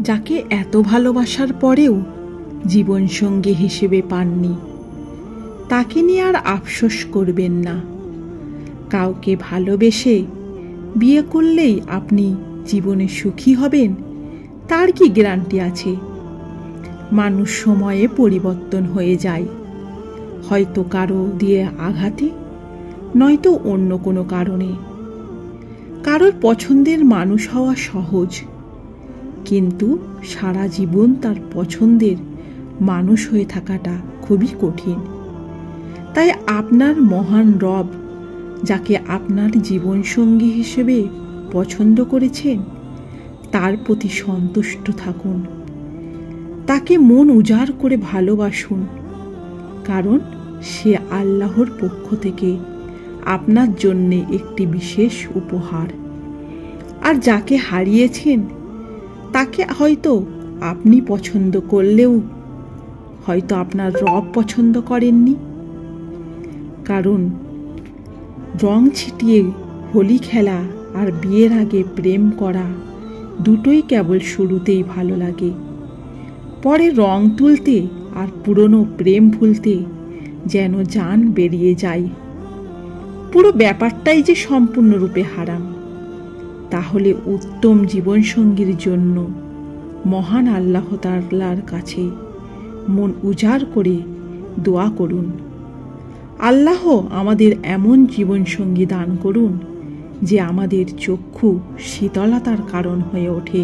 যাকে এত ভালোবাসার পরেও জীবনসঙ্গী হিসেবে পাননি, তাকে নিয়ে আর আফসোস করবেন না। কাউকে ভালোবেসে বিয়ে করলেই আপনি জীবনে সুখী হবেন তার কি গ্যারান্টি আছে? মানুষ সময়ে পরিবর্তন হয়ে যায়, হয়তো কারো দিয়ে আঘাতে, নয়তো অন্য কোনো কারণে। কারোর পছন্দের মানুষ হওয়া সহজ, কিন্তু সারা জীবন তার পছন্দের মানুষ হয়ে থাকাটা খুবই কঠিন। তাই আপনার মহান রব যাকে আপনার জীবনসঙ্গী হিসেবে পছন্দ করেছেন, তার প্রতি সন্তুষ্ট থাকুন। তাকে মন উজাড় করে ভালোবাসুন, কারণ সে আল্লাহর পক্ষ থেকে আপনার জন্যে একটি বিশেষ উপহার। আর যাকে হারিয়েছেন তাকে হয়তো আপনি পছন্দ করলেও হয়তো আপনার রব পছন্দ করেননি। কারণ রং ছিটিয়ে হোলি খেলা আর বিয়ের আগে প্রেম করা দুটোই কেবল শুরুতেই ভালো লাগে, পরে রং তুলতে আর পুরনো প্রেম ভুলতে যেন জান বেরিয়ে যায়। পুরো ব্যাপারটাই যে সম্পূর্ণরূপে হারাম। তাহলে উত্তম জীবনসঙ্গীর জন্য মহান আল্লাহ তাআলার কাছে মন উজাড় করে দোয়া করুন। আল্লাহ আমাদের এমন জীবনসঙ্গী দান করুন যে আমাদের চক্ষু শীতলতার কারণ হয়ে ওঠে।